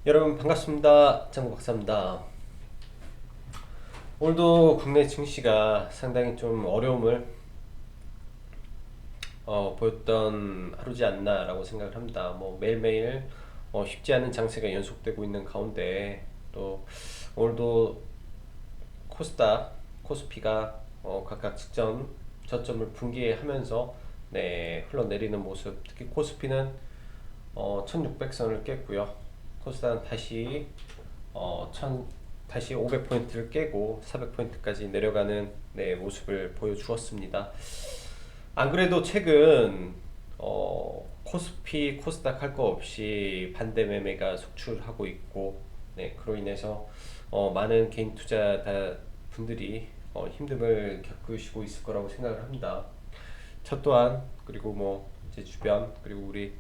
여러분 반갑습니다. 장구 박사입니다. 오늘도 국내 증시가 상당히 좀 어려움을 보였던 하루지 않나라고 생각을 합니다. 뭐 매일매일 쉽지 않은 장세가 연속되고 있는 가운데 또 오늘도 코스닥, 코스피가 각각 직전 저점을 붕괴하면서 흘러내리는 모습, 특히 코스피는 1600선을 깼고요. 코스닥은 다시 500포인트를 깨고 400포인트까지 내려가는 모습을 보여주었습니다. 안 그래도 최근 코스피, 코스닥 할 거 없이 반대 매매가 속출하고 있고, 그로 인해서 많은 개인 투자자 분들이 힘듦을 겪으시고 있을 거라고 생각을 합니다. 저 또한, 그리고 뭐 제 주변, 그리고 우리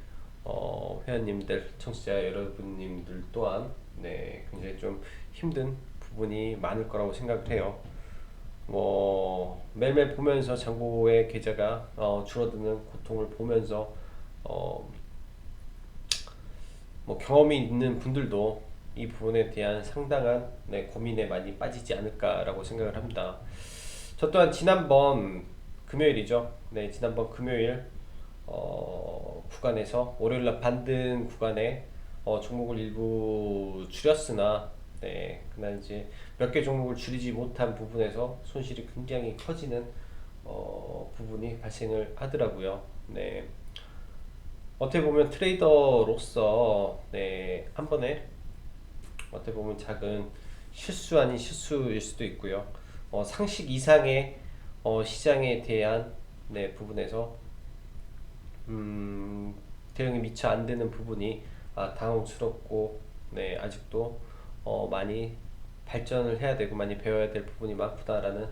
회원님들, 청취자 여러분님들 또한 굉장히 좀 힘든 부분이 많을 거라고 생각을 해요. 뭐 매일매일 보면서 장고의 계좌가 줄어드는 고통을 보면서 어, 뭐 경험이 있는 분들도 이 부분에 대한 상당한 고민에 많이 빠지지 않을까라고 생각을 합니다. 저 또한 지난번 금요일이죠. 지난번 금요일 구간에서 월요일날 반등 구간에 종목을 일부 줄였으나 그날 이제 몇 개 종목을 줄이지 못한 부분에서 손실이 굉장히 커지는 부분이 발생을 하더라고요. 어떻게 보면 트레이더로서 한 번에 어떻게 보면 작은 실수 아닌 실수일 수도 있고요. 상식 이상의 시장에 대한 부분에서 대응이 미처 안 되는 부분이 당황스럽고 아직도 많이 발전을 해야 되고 많이 배워야 될 부분이 많구나라는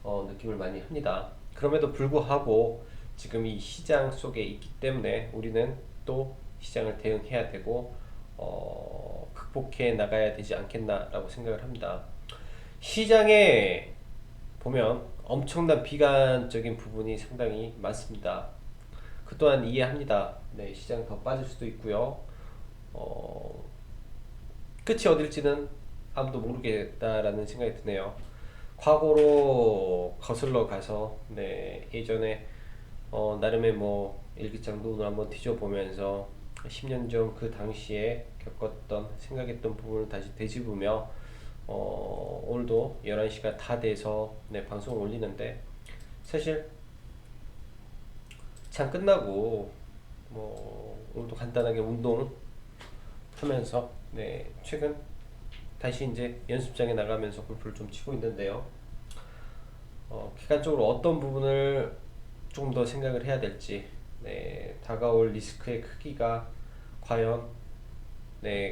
느낌을 많이 합니다. 그럼에도 불구하고 지금 이 시장 속에 있기 때문에 우리는 또 시장을 대응해야 되고 극복해 나가야 되지 않겠나라고 생각을 합니다. 시장에 보면 엄청난 비관적인 부분이 상당히 많습니다. 그 또한 이해합니다. 시장 더 빠질 수도 있고요. 어, 끝이 어딜지는 아무도 모르겠다라는 생각이 드네요. 과거로 거슬러 가서 예전에 나름의 뭐 일기장 돈을 한번 뒤져보면서 10년 전 그 당시에 겪었던 생각했던 부분을 다시 되짚으며 오늘도 11시가 다 돼서 방송을 올리는데 사실 장 끝나고 뭐 오늘도 간단하게 운동하면서 최근 다시 이제 연습장에 나가면서 골프를 좀 치고 있는데요. 기간적으로 어떤 부분을 조금 더 생각을 해야 될지, 다가올 리스크의 크기가 과연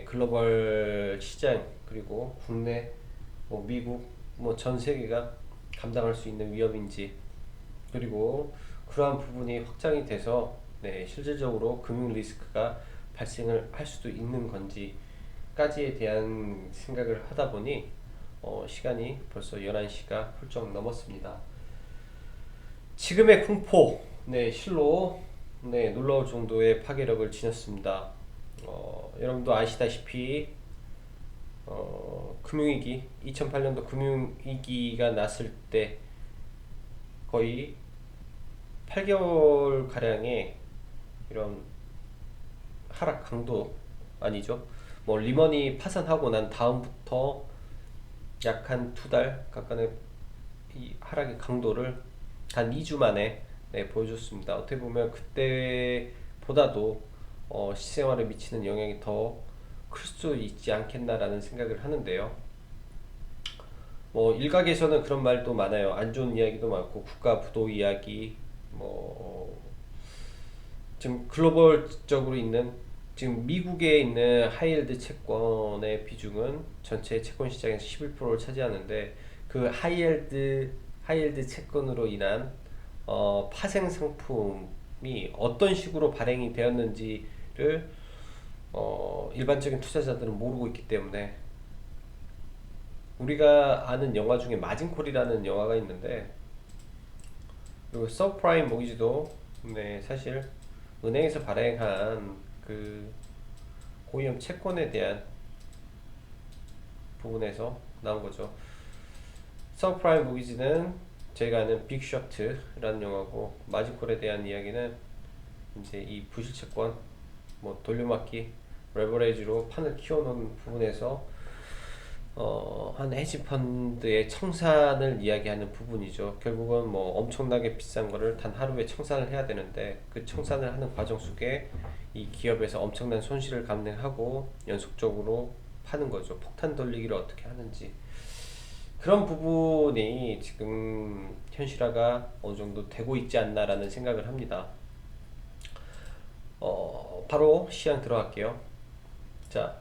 글로벌 시장 그리고 국내 뭐 미국 뭐 전 세계가 감당할 수 있는 위험인지, 그리고 그러한 부분이 확장이 돼서 실질적으로 금융 리스크가 발생을 할 수도 있는 건지까지에 대한 생각을 하다 보니 시간이 벌써 11시가 훌쩍 넘었습니다. 지금의 공포, 실로 놀라울 정도의 파괴력을 지녔습니다. 여러분도 아시다시피 금융위기, 2008년도 금융위기가 났을 때 거의 8개월 가량의 이런 하락 강도 아니죠. 뭐 리먼이 파산하고 난 다음부터 약 한 두 달 가까이 이 하락의 강도를 단 2주 만에 보여줬습니다. 어떻게 보면 그때보다도 시생활에 미치는 영향이 더 클 수 있지 않겠나라는 생각을 하는데요. 뭐 일각에서는 그런 말도 많아요. 안 좋은 이야기도 많고 국가 부도 이야기, 뭐 지금 글로벌적으로 있는 지금 미국에 있는 하이힐드 채권의 비중은 전체 채권 시장에서 11%를 차지하는데 그 하이힐드 채권으로 인한 파생 상품이 어떤 식으로 발행이 되었는지를 일반적인 투자자들은 모르고 있기 때문에 우리가 아는 영화 중에 마진콜이라는 영화가 있는데, 그리고 서프라임 모기지도 사실 은행에서 발행한 그 고위험 채권에 대한 부분에서 나온 거죠. 서브프라임 모기지는 제가 아는 빅쇼트라는 영화고, 마진콜에 대한 이야기는 이제 이 부실채권 뭐 돌려막기 레버리지로 판을 키워놓은 부분에서 한 헤지펀드의 청산을 이야기하는 부분이죠. 결국은 뭐 엄청나게 비싼 거를 단 하루에 청산을 해야 되는데, 그 청산을 하는 과정 속에 이 기업에서 엄청난 손실을 감내하고 연속적으로 파는 거죠. 폭탄 돌리기를 어떻게 하는지. 그런 부분이 지금 현실화가 어느 정도 되고 있지 않나라는 생각을 합니다. 바로 시장 들어갈게요. 자,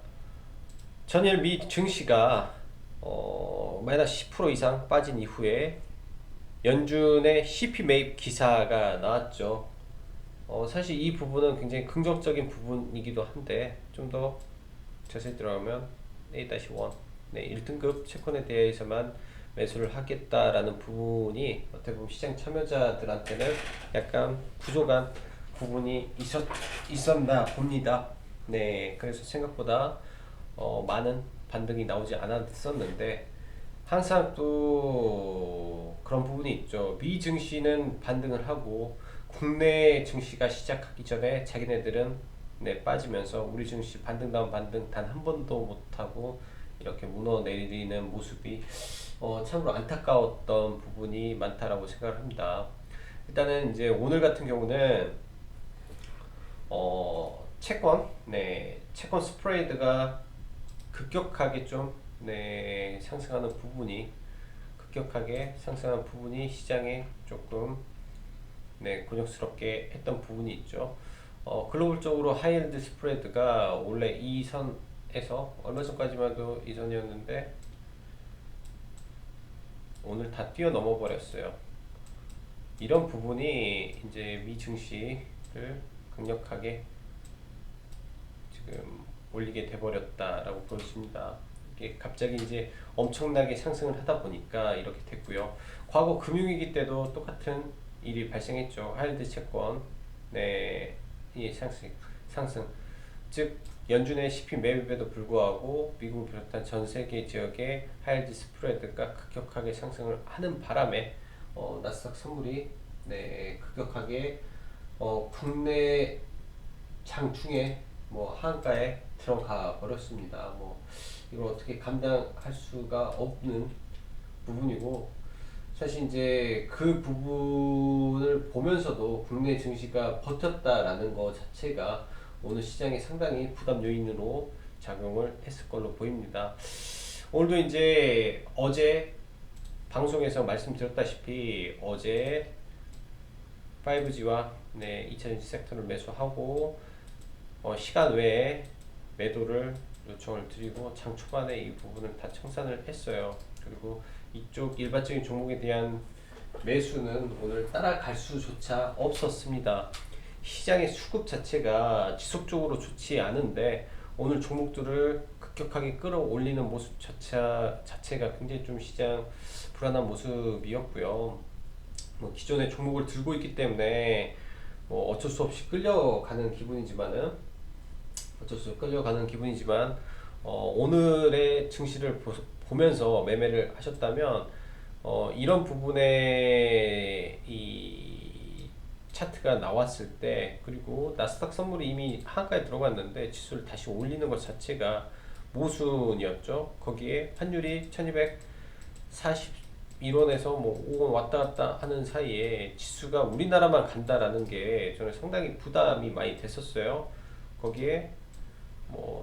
전일 미 증시가 마이너스 10% 이상 빠진 이후에 연준의 CP 매입 기사가 나왔죠. 사실 이 부분은 굉장히 긍정적인 부분이기도 한데, 좀 더 자세히 들어가면 A-1 네, 1등급 채권에 대해서만 매수를 하겠다라는 부분이 어떻게 보면 시장 참여자들한테는 약간 부족한 부분이 있었나 봅니다. 네, 그래서 생각보다 많은 반등이 나오지 않았었는데, 항상 또 그런 부분이 있죠. 미 증시는 반등을 하고 국내 증시가 시작하기 전에 자기네들은 네, 빠지면서 우리 증시 반등 다운 반등 단 한 번도 못하고 이렇게 무너 내리는 모습이 참으로 안타까웠던 부분이 많다라고 생각을 합니다. 일단은 이제 오늘 같은 경우는 채권 스프레드가 급격하게 급격하게 상승하는 부분이 시장에 조금 곤욕스럽게 했던 부분이 있죠. 글로벌적으로 하이힐드 스프레드가 원래 이 선에서 얼마 전까지만 해도 이 선이었는데 오늘 다 뛰어넘어 버렸어요. 이런 부분이 이제 미 증시를 강력하게 지금 올리게 돼버렸다라고 보여집니다. 이게 갑자기 이제 엄청나게 상승을 하다 보니까 이렇게 됐고요. 과거 금융위기 때도 똑같은 일이 발생했죠. 하이힐드 채권 이 상승 즉 연준의 CP 매입에도 불구하고 미국을 비롯한 전 세계 지역의 하이힐드 스프레드가 급격하게 상승을 하는 바람에 나스닥 선물이 급격하게 국내 장중에 하한가에 들어가 버렸습니다. 이걸 어떻게 감당할 수가 없는 부분이고, 사실 이제 그 부분을 보면서도 국내 증시가 버텼다라는 것 자체가 오늘 시장에 상당히 부담 요인으로 작용을 했을 걸로 보입니다. 오늘도 이제 어제 방송에서 말씀드렸다시피 어제 5G와 2차전지 섹터를 매수하고 시간 외에 매도를 요청을 드리고 장 초반에 이 부분을 다 청산을 했어요. 그리고 이쪽 일반적인 종목에 대한 매수는 오늘 따라갈 수조차 없었습니다. 시장의 수급 자체가 지속적으로 좋지 않은데 오늘 종목들을 급격하게 끌어올리는 모습 자체가 굉장히 좀 시장 불안한 모습이었고요. 기존의 종목을 들고 있기 때문에 어쩔 수 없이 끌려가는 기분이지만 오늘의 증시를 보면서 매매를 하셨다면 이런 부분에 이 차트가 나왔을 때, 그리고 나스닥 선물이 이미 하한가에 들어갔는데 지수를 다시 올리는 것 자체가 모순이었죠. 거기에 환율이 1241원에서 5원 왔다 갔다 하는 사이에 지수가 우리나라만 간다라는 게 저는 상당히 부담이 많이 됐었어요. 거기에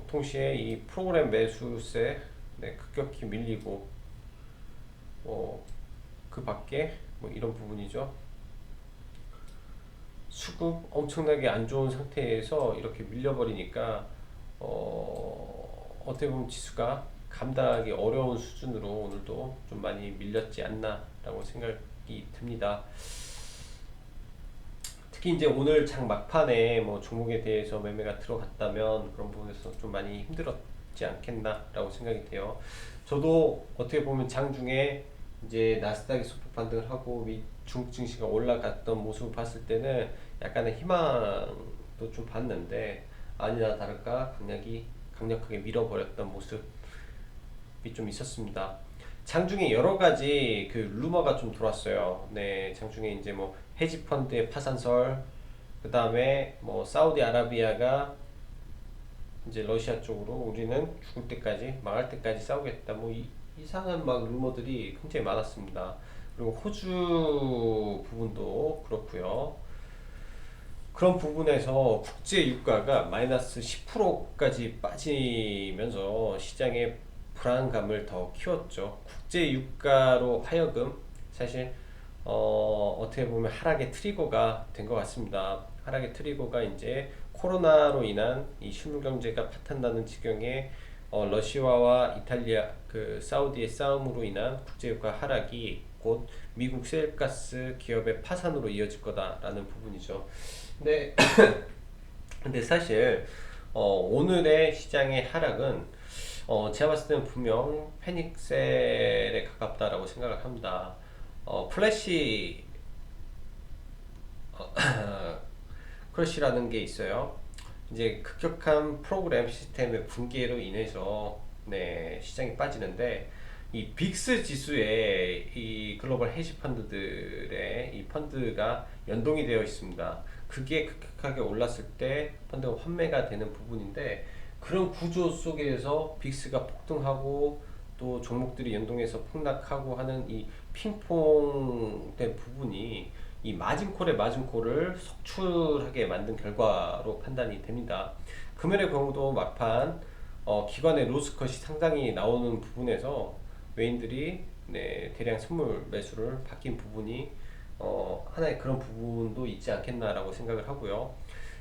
동시에 이 프로그램 매수세 급격히 밀리고 그 밖에 이런 부분이죠. 수급 엄청나게 안 좋은 상태에서 이렇게 밀려버리니까 어떻게 보면 지수가 감당하기 어려운 수준으로 오늘도 좀 많이 밀렸지 않나 라고 생각이 듭니다. 특히 이제 오늘 장 막판에 종목에 대해서 매매가 들어갔다면 그런 부분에서 좀 많이 힘들었지 않겠나 라고 생각이 돼요. 저도 어떻게 보면 장중에 이제 나스닥이 소폭 반등을 하고 미 중국 증시가 올라갔던 모습을 봤을 때는 약간의 희망도 좀 봤는데, 아니나 다를까 강력하게 밀어버렸던 모습. 좀 있었습니다. 장중에 여러 가지 그 루머가 좀 돌았어요. 네, 장중에 이제 뭐 헤지 펀드의 파산설, 그 다음에 뭐 사우디아라비아가 이제 러시아 쪽으로 우리는 죽을 때까지 망할 때까지 싸우겠다. 뭐 이상한 막 루머들이 굉장히 많았습니다. 그리고 호주 부분도 그렇고요. 그런 부분에서 국제 유가가 마이너스 10%까지 빠지면서 시장의 불안감을 더 키웠죠. 국제 유가로 하여금 사실 어떻게 보면 하락의 트리거가 된 것 같습니다. 하락의 트리거가 이제 코로나로 인한 이 실물 경제가 파탄나는 지경에 러시아와 이탈리아 그 사우디의 싸움으로 인한 국제 유가 하락이 곧 미국 셀가스 기업의 파산으로 이어질 거다라는 부분이죠. 근데 근데 사실 오늘의 시장의 하락은 제가 봤을 때는 분명 패닉셀에 가깝다라고 생각을 합니다. 플래시 크러쉬라는 게 있어요. 이제 급격한 프로그램 시스템의 붕괴로 인해서 네, 시장이 빠지는데 이 빅스 지수에 이 글로벌 헤지 펀드들의 이 펀드가 연동이 되어 있습니다. 그게 급격하게 올랐을 때 펀드가 환매가 되는 부분인데 그런 구조 속에서 빅스가 폭등하고 또 종목들이 연동해서 폭락하고 하는 이 핑퐁된 부분이 이 마진콜의 마진콜을 속출하게 만든 결과로 판단이 됩니다. 금연의 경우도 막판 기관의 로스컷이 상당히 나오는 부분에서 외인들이 네, 대량 선물 매수를 바뀐 부분이 하나의 그런 부분도 있지 않겠나라고 생각을 하고요.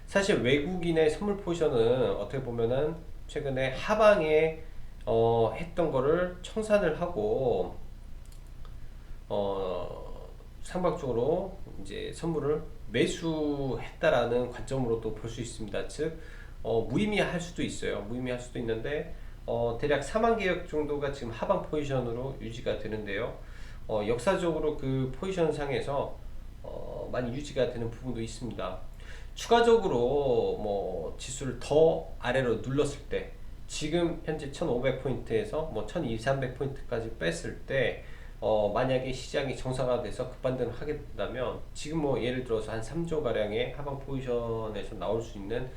사실 외국인의 선물 포지션은 어떻게 보면은 최근에 하방에 했던 거를 청산을 하고 상박적으로 이제 선물을 매수했다라는 관점으로 또 볼 수 있습니다. 즉 무의미할 수도 있어요. 무의미할 수도 있는데 대략 4만 개역 정도가 지금 하방 포지션으로 유지가 되는데요. 역사적으로 그 포지션 상에서 많이 유지가 되는 부분도 있습니다. 추가적으로 뭐 지수를 더 아래로 눌렀을 때 지금 현재 1500포인트에서 뭐 1200, 300포인트까지 뺐을 때 만약에 시장이 정상화돼서 급반등을 하게 된다면 지금 뭐 예를 들어서 한 3조 가량의 하방 포지션에서 나올 수 있는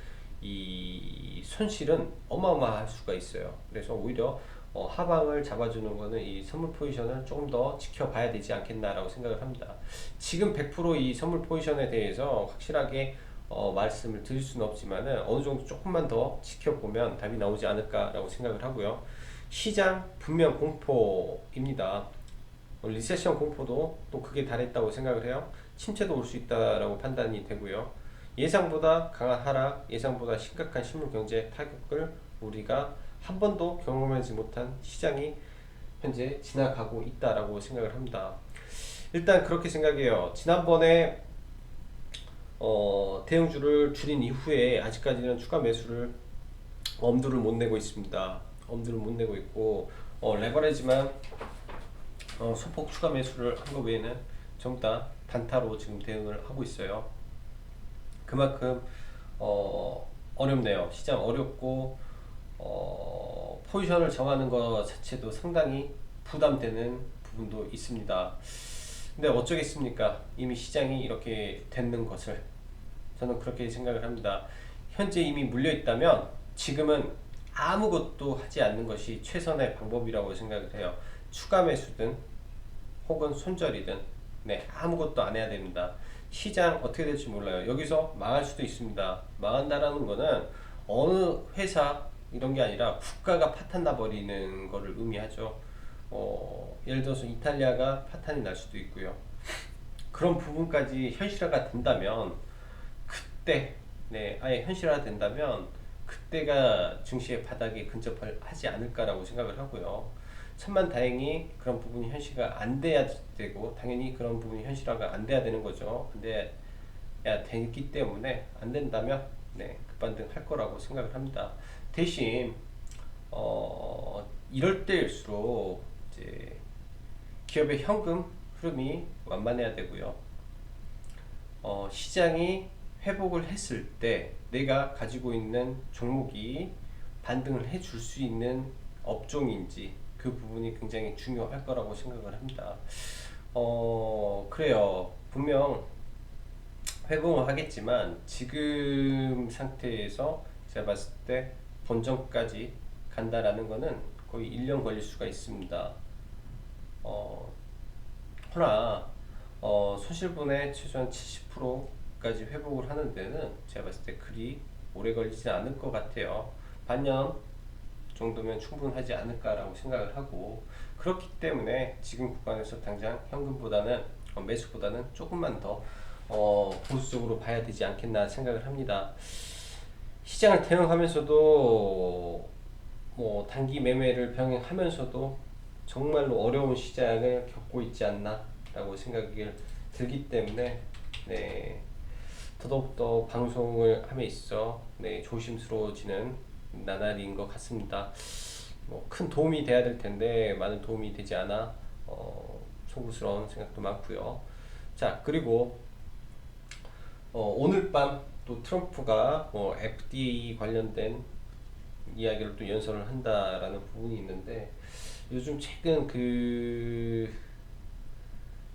이 손실은 어마어마할 수가 있어요. 그래서 오히려 하방을 잡아주는 거는 이 선물 포지션을 조금 더 지켜봐야 되지 않겠나라고 생각을 합니다. 지금 100%이 선물 포지션에 대해서 확실하게 말씀을 드릴 수는 없지만은 어느 정도 조금만 더 지켜보면 답이 나오지 않을까라고 생각을 하고요. 시장 분명 공포입니다. 리세션 공포도 또 극에 달했다고 생각을 해요. 침체도 올 수 있다라고 판단이 되고요. 예상보다 강한 하락, 예상보다 심각한 실물 경제 타격을 우리가 한 번도 경험하지 못한 시장이 현재 지나가고 있다라고 생각을 합니다. 일단 그렇게 생각해요. 지난번에 대형주를 줄인 이후에 아직까지는 추가 매수를 엄두를 못 내고 있습니다. 엄두를 못 내고 있고 레버리지만 소폭 추가 매수를 한 거 외에는 전부 다 단타로 지금 대응을 하고 있어요. 그만큼 어렵네요. 시장 어렵고 포지션을 정하는 것 자체도 상당히 부담되는 부분도 있습니다. 근데 어쩌겠습니까? 이미 시장이 이렇게 됐는 것을 저는 그렇게 생각을 합니다. 현재 이미 물려 있다면 지금은 아무것도 하지 않는 것이 최선의 방법이라고 생각을 해요. 추가 매수든 혹은 손절이든 네, 아무것도 안 해야 됩니다. 시장 어떻게 될지 몰라요. 여기서 망할 수도 있습니다. 망한다라는 거는 어느 회사 이런 게 아니라 국가가 파탄 나버리는 거를 의미하죠. 예를 들어서 이탈리아가 파탄이 날 수도 있고요. 그런 부분까지 현실화가 된다면 그때 네, 아예 현실화 된다면 그때가 증시의 바닥에 근접하지 않을까라고 생각을 하고요. 천만 다행히 그런 부분이 현실화가 안 돼야 되고 당연히 그런 부분이 현실화가 안 돼야 되는 거죠. 안 돼야 되기 때문에 안 된다면 네, 급반등 할 거라고 생각을 합니다. 대신 이럴 때일수록 이제 기업의 현금 흐름이 완만해야 되고요. 시장이 회복을 했을 때 내가 가지고 있는 종목이 반등을 해줄 수 있는 업종인지 그 부분이 굉장히 중요할 거라고 생각을 합니다. 그래요. 분명 회복을 하겠지만 지금 상태에서 제가 봤을 때 본전까지 간다라는 거는 거의 1년 걸릴 수가 있습니다. 어, 허나 손실분의 최소한 70%까지 회복을 하는 데는 제가 봤을 때 그리 오래 걸리지 않을 것 같아요. 반년 정도면 충분하지 않을까라고 생각을 하고, 그렇기 때문에 지금 구간에서 당장 현금보다는 매수보다는 조금만 더 보수적으로 봐야 되지 않겠나 생각을 합니다. 시장을 대응하면서도 뭐 단기 매매를 병행하면서도 정말로 어려운 시장을 겪고 있지 않나라고 생각이 들기 때문에, 네, 더더욱더 방송을 함에 있어 네, 조심스러워지는 나날인 것 같습니다. 뭐 큰 도움이 돼야 될 텐데 많은 도움이 되지 않아 송구스러운 생각도 많고요. 자, 그리고 오늘 밤 또 트럼프가 FDA 관련된 이야기를 또 연설을 한다라는 부분이 있는데, 요즘 최근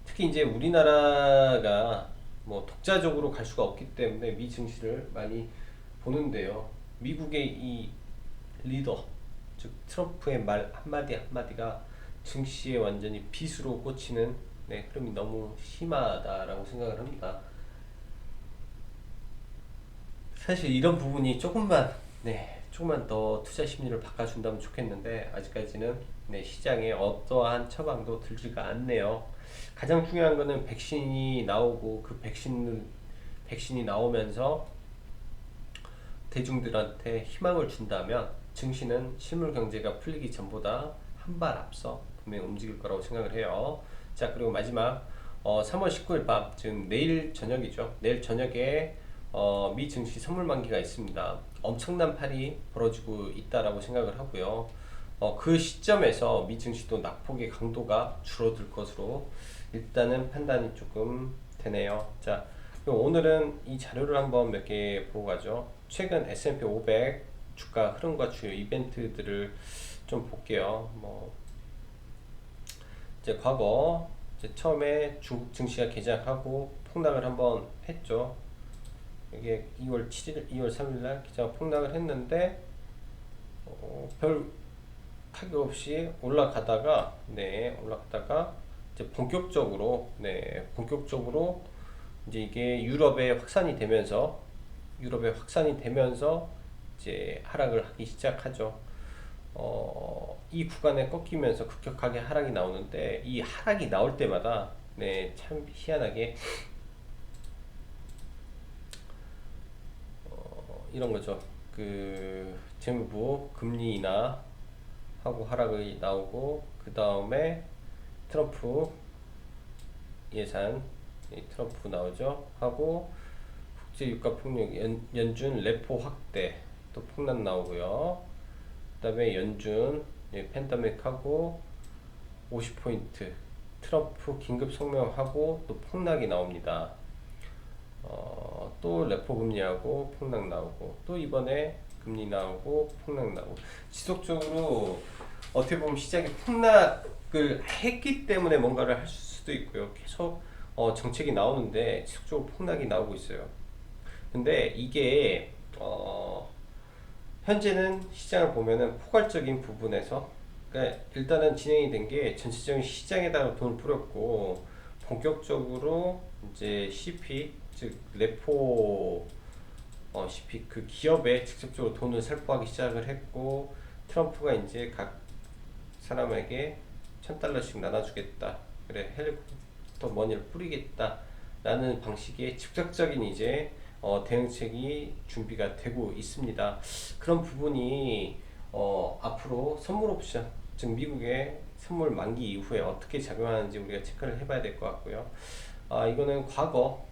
특히 이제 우리나라가 뭐 독자적으로 갈 수가 없기 때문에 미 증시를 많이 보는데요. 미국의 이 리더, 즉 트럼프의 말 한마디 한마디가 증시에 완전히 빗으로 꽂히는 흐름이 너무 심하다라고 생각을 합니다. 사실 이런 부분이 조금만 더 투자 심리를 바꿔준다면 좋겠는데, 아직까지는 시장에 어떠한 처방도 들지가 않네요. 가장 중요한 거는 백신이 나오고, 그 백신이 나오면서 대중들한테 희망을 준다면 증시는 실물 경제가 풀리기 전보다 한 발 앞서 분명히 움직일 거라고 생각을 해요. 자, 그리고 마지막 3월 19일 밤, 지금 내일 저녁이죠. 내일 저녁에 미 증시 선물 만기가 있습니다. 엄청난 팔이 벌어지고 있다라고 생각을 하고요. 그 시점에서 미 증시도 낙폭의 강도가 줄어들 것으로 일단은 판단이 조금 되네요. 자, 그럼 오늘은 이 자료를 한번 몇 개 보고 가죠. 최근 S&P 500 주가 흐름과 주요 이벤트들을 좀 볼게요. 뭐 이제 과거 이제 처음에 중국 증시가 개장하고 폭락을 한번 했죠. 이게 2월 7일, 2월 3일 날 개장 폭락을 했는데 별 타격 없이 올라가다가 이제 본격적으로 이제 이게 유럽에 확산이 되면서 이제 하락을 하기 시작하죠. 이 구간에 꺾이면서 급격하게 하락이 나오는데, 이 하락이 나올 때마다 참 희한하게 이런 거죠. 그 재무부 금리 인하 하고 하락이 나오고, 그 다음에 트럼프 예산 트럼프 나오죠. 하고 국제 유가 폭력 연준 레포 확대 또 폭락 나오고요. 그 다음에 연준 팬데믹하고 50포인트 트럼프 긴급 성명하고 또 폭락이 나옵니다. 또 레포 금리하고 폭락 나오고, 또 이번에 금리 나오고 폭락 나오고, 지속적으로 어떻게 보면 시장이 폭락을 했기 때문에 뭔가를 할 수도 있고요. 계속 정책이 나오는데 지속적으로 폭락이 나오고 있어요. 근데 이게 현재는 시장을 보면은 포괄적인 부분에서, 그러니까 일단은 진행이 된 게 전체적인 시장에다가 돈을 뿌렸고, 본격적으로 이제 CP 즉 레포 CP 그 기업에 직접적으로 돈을 살포하기 시작을 했고, 트럼프가 이제 각 사람에게 $1,000씩 나눠주겠다, 그래 헬리콥터 머니를 뿌리겠다 라는 방식의 직접적인 이제 대응책이 준비가 되고 있습니다. 그런 부분이 앞으로 선물 옵션, 즉 미국의 선물 만기 이후에 어떻게 작용하는지 우리가 체크를 해봐야 될 것 같고요. 이거는 과거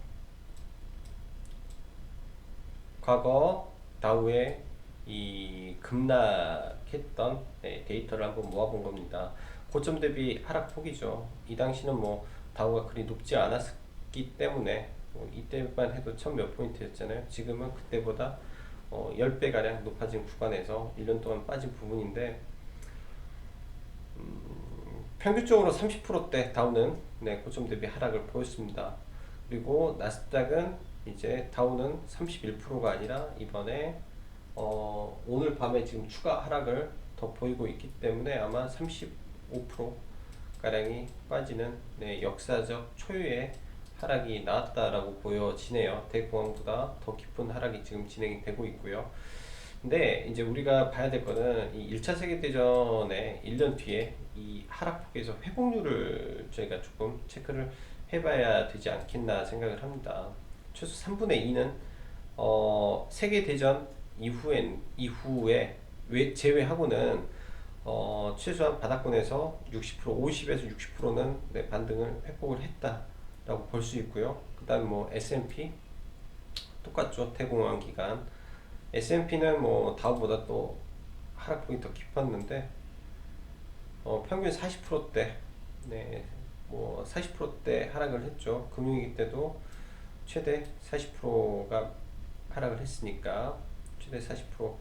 다우의 이 급락했던 데이터를 한번 모아본 겁니다. 고점 대비 하락폭이죠. 이 당시는 뭐 다우가 그리 높지 않았기 때문에 이때만 해도 1000몇 포인트였잖아요. 지금은 그때보다 10배 가량 높아진 구간에서 1년 동안 빠진 부분인데, 평균적으로 30%대 다우는 네, 고점 대비 하락을 보였습니다. 그리고 나스닥은 이제 다우는 31%가 아니라 이번에 오늘 밤에 지금 추가 하락을 더 보이고 있기 때문에 아마 35% 가량이 빠지는 네, 역사적 초유의 하락이 나왔다라고 보여지네요. 대공황보다 더 깊은 하락이 지금 진행이 되고 있고요. 근데 이제 우리가 봐야 될 거는 이 1차 세계대전의 1년 뒤에 이 하락폭에서 회복률을 저희가 조금 체크를 해봐야 되지 않겠나 생각을 합니다. 최소 3분의 2는 세계대전 이후에 제외하고는 최소한 바닥권에서 60% 50에서 60%는 네, 반등을 회복을 했다라고 볼 수 있고요. 그 다음 뭐 S&P 똑같죠. 대공황 기간 S&P는 뭐 다우보다 또 하락폭이 더 깊었는데 평균 40%대 네, 뭐 40%대 하락을 했죠. 금융위기 때도 최대 40%가 하락을 했으니까 최대 40%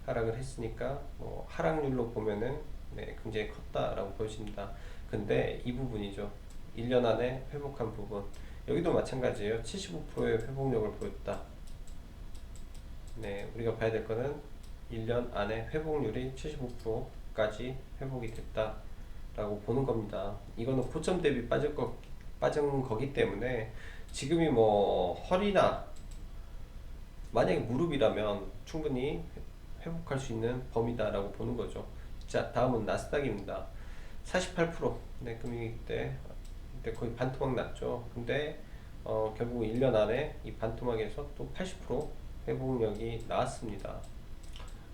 하락을 했으니까 뭐 하락률로 보면은 네, 굉장히 컸다라고 보여집니다. 근데 이 부분이죠. 1년 안에 회복한 부분 여기도 마찬가지예요. 75%의 회복력을 보였다. 네, 우리가 봐야 될 거는 1년 안에 회복률이 75%까지 회복이 됐다라고 보는 겁니다. 이거는 고점 대비 빠진 거기 때문에 지금이 뭐 허리나 만약에 무릎이라면 충분히 회복할 수 있는 범위다라고 보는 거죠. 자, 다음은 나스닥입니다. 48% 네, 금융위기 때 거의 반토막 났죠. 근데 결국 1년 안에 이 반토막에서 또 80% 회복력이 나왔습니다.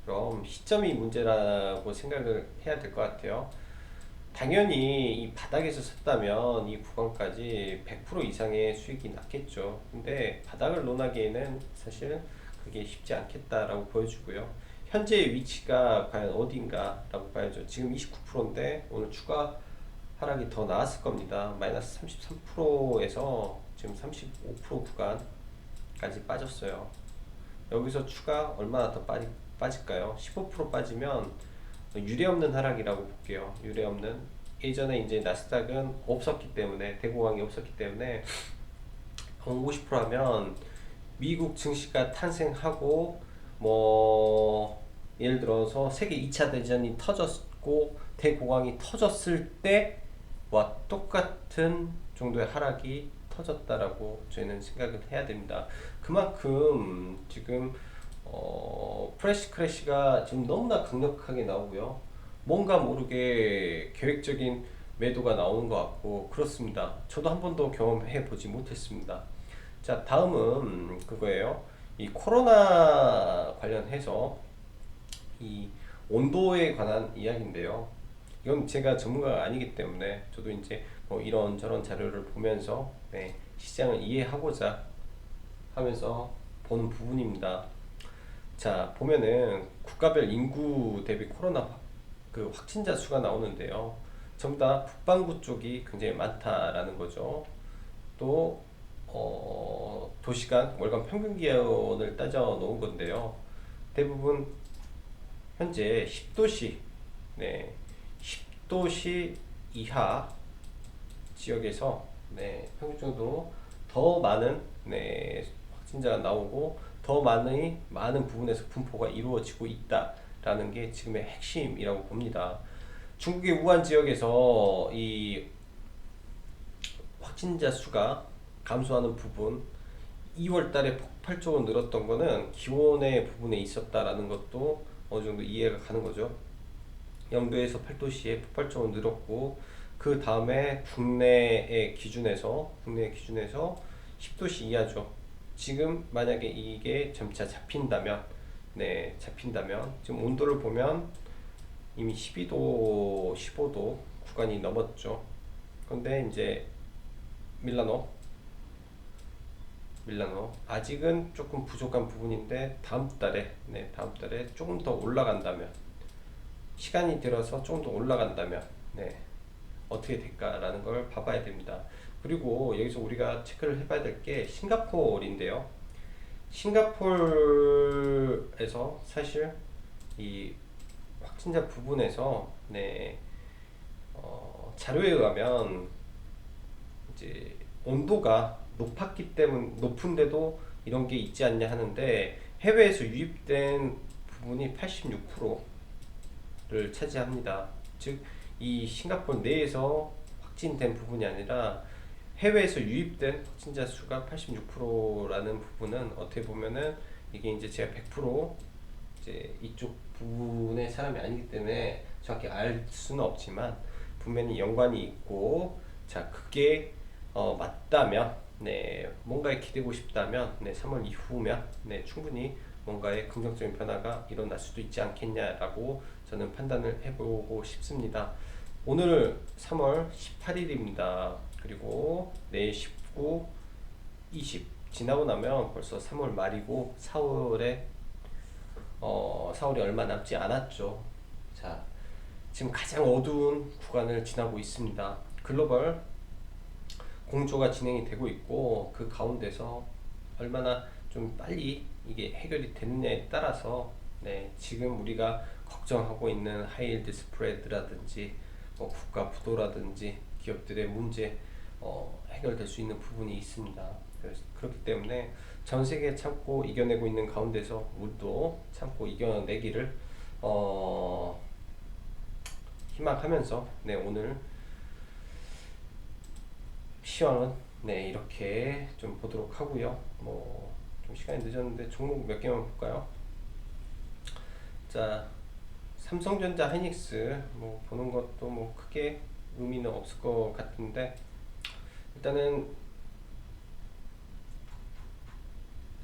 그럼 시점이 문제라고 생각을 해야 될 것 같아요. 당연히 이 바닥에서 샀다면 이 구간까지 100% 이상의 수익이 났겠죠. 근데 바닥을 논하기에는 사실 그게 쉽지 않겠다라고 보여주고요. 현재의 위치가 과연 어딘가 라고 봐야죠. 지금 29%인데 오늘 추가 하락이 더 나왔을 겁니다. 마이너스 33%에서 지금 35% 구간까지 빠졌어요. 여기서 추가 얼마나 더 빠질까요? 15% 빠지면 유례없는 하락이라고 볼게요. 유례없는. 예전에 이제 나스닥은 없었기 때문에 대공황이 없었기 때문에 50% 하면 미국 증시가 탄생하고 뭐 예를 들어서 세계 2차 대전이 터졌고 대공황이 터졌을 때와 똑같은 정도의 하락이 터졌다라고 저희는 생각을 해야 됩니다. 그만큼 지금 프레시 크래시가 지금 너무나 강력하게 나오고요. 뭔가 모르게 계획적인 매도가 나오는 것 같고 그렇습니다. 저도 한 번도 경험해 보지 못했습니다. 자, 다음은 그거예요. 이 코로나 관련해서 이 온도에 관한 이야기인데요. 이건 제가 전문가가 아니기 때문에 저도 이제 뭐 이런저런 자료를 보면서 네, 시장을 이해하고자 하면서 보는 부분입니다. 자, 보면은 국가별 인구 대비 코로나 그 확진자 수가 나오는데요. 전부 다 북반구 쪽이 굉장히 많다라는 거죠. 또 도시간 월간 평균 기온을 따져 놓은 건데요. 대부분 현재 10도시, 네, 10도시 이하 지역에서 네, 평균적으로 더 많은 네, 확진자가 나오고 더 많은 부분에서 분포가 이루어지고 있다라는 게 지금의 핵심이라고 봅니다. 중국의 우한 지역에서 이 확진자 수가 감소하는 부분 2월 달에 폭발적으로 늘었던 거는 기온의 부분에 있었다라는 것도 어느 정도 이해가 가는 거죠. 영도에서 8도시에 폭발적으로 늘었고 그 다음에 국내의 기준에서 10도시 이하죠. 지금 만약에 이게 점차 잡힌다면 지금 온도를 보면 이미 12도, 15도 구간이 넘었죠. 근데 이제 밀라노 아직은 조금 부족한 부분인데 다음 달에 조금 더 올라간다면 시간이 들어서 조금 더 올라간다면 어떻게 될까라는 걸 봐봐야 됩니다. 그리고 여기서 우리가 체크를 해봐야 될 게 싱가포르인데요. 싱가포르에서 사실 이 확진자 부분에서 자료에 의하면 이제 온도가 높은데도 이런 게 있지 않냐 하는데, 해외에서 유입된 부분이 86%를 차지합니다. 즉, 이 싱가포르 내에서 확진된 부분이 아니라 해외에서 유입된 확진자 수가 86%라는 부분은, 어떻게 보면은 이게 이제 제가 100% 이제 이쪽 부분의 사람이 아니기 때문에 정확히 알 수는 없지만 분명히 연관이 있고, 자, 그게 맞다면, 네, 뭔가에 기대고 싶다면, 네, 3월 이후면, 네, 충분히 뭔가의 긍정적인 변화가 일어날 수도 있지 않겠냐라고 저는 판단을 해보고 싶습니다. 오늘 3월 18일입니다. 그리고 내일 19, 20 지나고 나면 벌써 3월 말이고 4월이 얼마 남지 않았죠. 자, 지금 가장 어두운 구간을 지나고 있습니다. 글로벌 공조가 진행이 되고 있고, 그 가운데서 얼마나 좀 빨리 이게 해결이 되느냐에 따라서, 네, 지금 우리가 걱정하고 있는 하이힐드 스프레드라든지 국가 부도라든지 기업들의 문제 해결될 수 있는 부분이 있습니다. 그렇기 때문에 전 세계 참고 이겨내고 있는 가운데서 우리도 참고 이겨내기를 희망하면서, 네, 오늘 시황은, 네, 이렇게 좀 보도록 하고요. 좀 시간이 늦었는데 종목 몇 개만 볼까요? 자, 삼성전자, 하이닉스 보는 것도 크게 의미는 없을 것 같은데, 일단은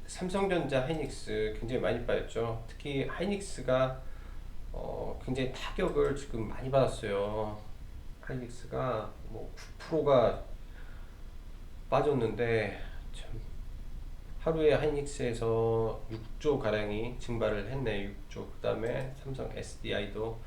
삼성전자, 하이닉스 굉장히 많이 빠졌죠. 특히 하이닉스가 굉장히 타격을 지금 많이 받았어요. 하이닉스가 9%가 빠졌는데, 참, 하루에 하이닉스에서 6조 가량이 증발을 했네. 6조. 그 다음에 삼성 SDI도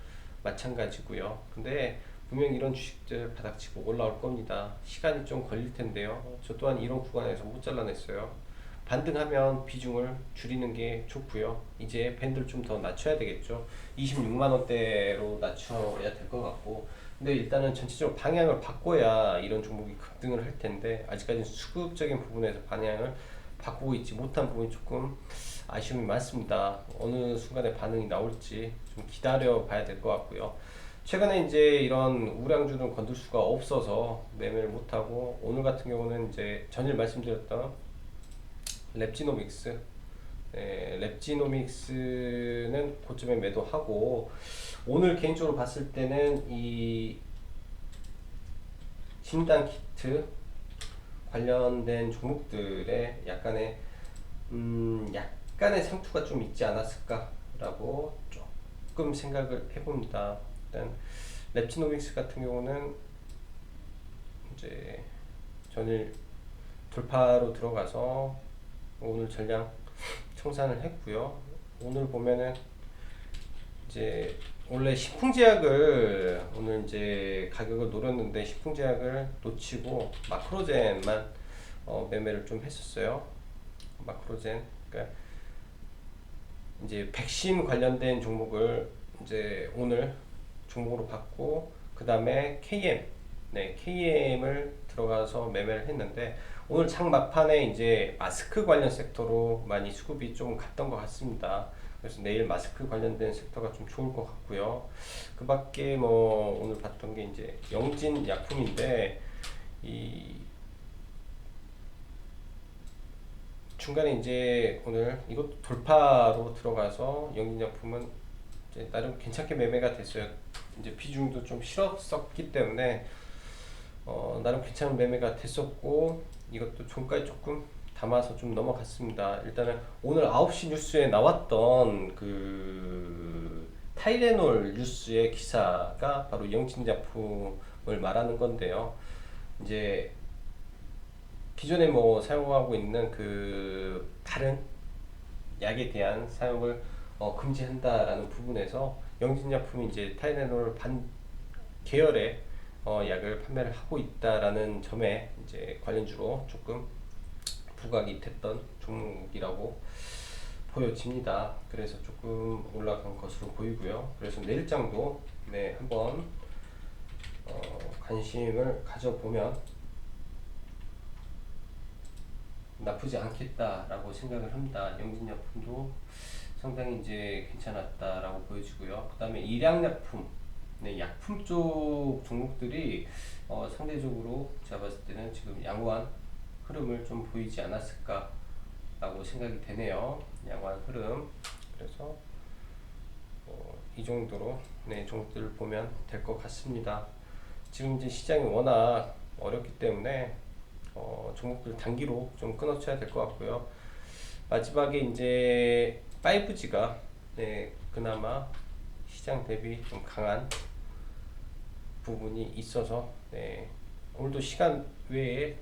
마찬가지고요. 근데 분명 이런 주식들 바닥치고 올라올 겁니다. 시간이 좀 걸릴 텐데요. 저 또한 이런 구간에서 못 잘라냈어요. 반등하면 비중을 줄이는 게 좋고요. 이제 밴드를 좀 더 낮춰야 되겠죠. 26만 원대로 낮춰야 될 것 같고, 근데 일단은 전체적으로 방향을 바꿔야 이런 종목이 급등을 할 텐데, 아직까지는 수급적인 부분에서 방향을 바꾸고 있지 못한 부분이 조금 아쉬움이 많습니다. 어느 순간에 반응이 나올지 좀 기다려 봐야 될 것 같고요. 최근에 이제 이런 우량주는 건들 수가 없어서 매매를 못하고, 오늘 같은 경우는 이제 전일 말씀드렸던 랩지노믹스, 네, 랩지노믹스는 고점에 매도하고, 오늘 개인적으로 봤을 때는 이 진단 키트 관련된 종목들의 약간의 상투가 좀 있지 않았을까라고 조금 생각을 해봅니다. 일단 랩지노믹스 같은 경우는 이제 전일 돌파로 들어가서 오늘 전량 청산을 했고요. 오늘 보면은 이제 원래 식품제약을 오늘 이제 가격을 노렸는데, 식품제약을 놓치고 마크로젠만 매매를 좀 했었어요. 마크로젠, 그러니까 이제 백신 관련된 종목을 이제 오늘 종목으로 받고, 그 다음에 KM, 네, KM을 들어가서 매매를 했는데, 오늘 장 막판에 이제 마스크 관련 섹터로 많이 수급이 좀 갔던 것 같습니다. 그래서 내일 마스크 관련된 섹터가 좀 좋을 것 같고요. 그 밖에 오늘 봤던 게 이제 영진 약품인데, 이 중간에 이제 오늘 이것도 돌파로 들어가서 영진 약품은 이제 나름 괜찮게 매매가 됐어요. 이제 비중도 좀 실었었기 때문에 나름 괜찮은 매매가 됐었고, 이것도 종가에 조금 담아서 좀 넘어갔습니다. 일단은 오늘 9시 뉴스에 나왔던 그 타이레놀 뉴스의 기사가 바로 영진제품을 말하는 건데요. 이제 기존에 사용하고 있는 그 다른 약에 대한 사용을 금지한다라는 부분에서 영진약품이 이제 타이레놀 반 계열의 약을 판매를 하고 있다라는 점에 이제 관련주로 조금 부각이 됐던 종목이라고 보여집니다. 그래서 조금 올라간 것으로 보이고요. 그래서 내일장도, 네, 한번 관심을 가져보면 나쁘지 않겠다라고 생각을 합니다. 영진약품도 상당히 이제 괜찮았다라고 보여지고요. 그 다음에 일양약품, 네, 약품 쪽 종목들이 상대적으로 제가 봤을 때는 지금 양호한 흐름을 좀 보이지 않았을까라고 생각이 되네요. 양호한 흐름. 그래서 이 정도로 네, 종목들을 보면 될 것 같습니다. 지금 이제 시장이 워낙 어렵기 때문에 종목들 단기로 좀 끊어쳐야 될 것 같고요. 마지막에 이제 5G가 네, 그나마 시장 대비 좀 강한 부분이 있어서 네, 오늘도 시간 외에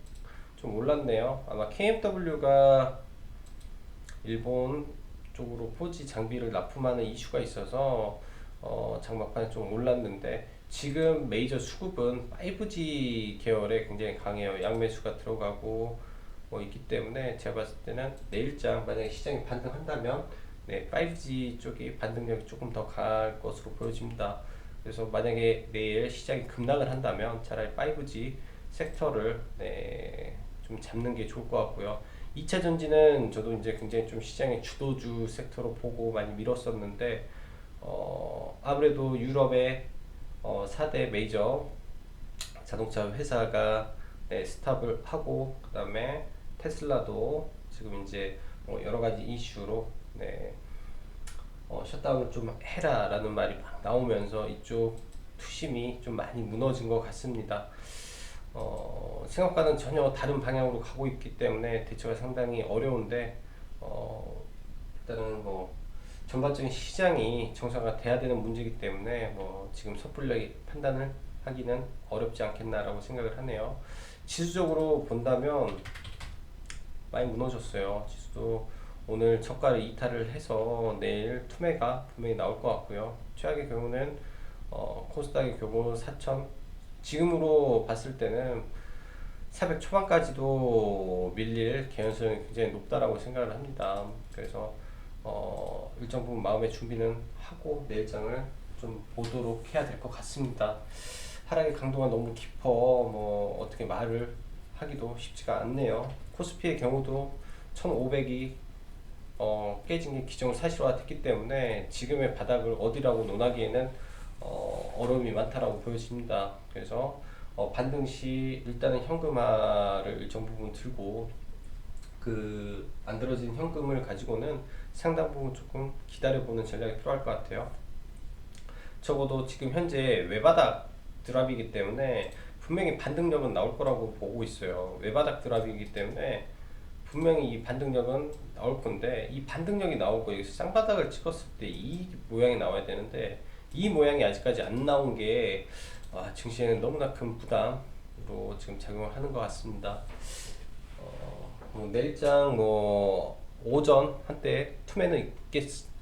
좀 올랐네요. 아마 KMW가 일본 쪽으로 4G 장비를 납품하는 이슈가 있어서 장막판에 좀 올랐는데 지금 메이저 수급은 5G 계열에 굉장히 강해요. 양매수가 들어가고 있기 때문에 제가 봤을 때는 내일장 만약에 시장이 반등한다면 네, 5G 쪽이 반등력이 조금 더 강할 것으로 보여집니다. 그래서 만약에 내일 시장이 급락을 한다면 차라리 5G 섹터를 네, 좀 잡는 게 좋을 것 같고요. 2차 전지는 저도 이제 굉장히 좀 시장의 주도주 섹터로 보고 많이 밀었었는데 아무래도 유럽의 4대 메이저 자동차 회사가 네, 스탑을 하고 그 다음에 테슬라도 지금 이제 여러 가지 이슈로 네, 셧다운을 좀 해라 라는 말이 막 나오면서 이쪽 투심이 좀 많이 무너진 것 같습니다. 생각과는 전혀 다른 방향으로 가고 있기 때문에 대처가 상당히 어려운데 일단은 전반적인 시장이 정상화 돼야 되는 문제이기 때문에 지금 섣불리 판단을 하기는 어렵지 않겠나라고 생각을 하네요. 지수적으로 본다면 많이 무너졌어요. 지수도 오늘 저가를 이탈을 해서 내일 투매가 분명히 나올 것 같고요. 최악의 경우는 코스닥의 경우 4천 지금으로 봤을 때는 400 초반까지도 밀릴 개연성이 굉장히 높다라고 생각을 합니다. 그래서 일정 부분 마음의 준비는 하고 내일장을 좀 보도록 해야 될 것 같습니다. 하락의 강도가 너무 깊어 어떻게 말을 하기도 쉽지가 않네요. 코스피의 경우도 1500이 깨진 게 기존 사실화 됐기 때문에 지금의 바닥을 어디라고 논하기에는 어려움이 많다라고 보여집니다. 그래서 반등 시 일단은 현금화를 일정 부분 들고 그 만들어진 현금을 가지고는 상당 부분 조금 기다려보는 전략이 필요할 것 같아요. 적어도 지금 현재 외바닥 드랍이기 때문에 분명히 반등력은 나올 거라고 보고 있어요. 외바닥 드랍이기 때문에 분명히 이 반등력은 나올 건데 이 반등력이 나오고 여기서 쌍바닥을 찍었을 때 이 모양이 나와야 되는데 이 모양이 아직까지 안 나온 게 증시에는 너무나 큰 부담으로 지금 작용을 하는 것 같습니다. 내일장 오전 한때 투매는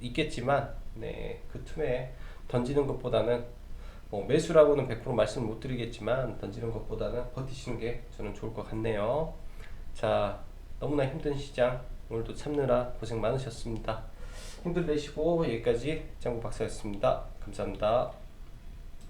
있겠지만 네, 그 투매 던지는 것보다는 매수라고는 100% 말씀을 못 드리겠지만 던지는 것보다는 버티시는 게 저는 좋을 것 같네요. 자, 너무나 힘든 시장 오늘도 참느라 고생 많으셨습니다. 힘들 내시고 여기까지 장구 박사였습니다. 감사합니다.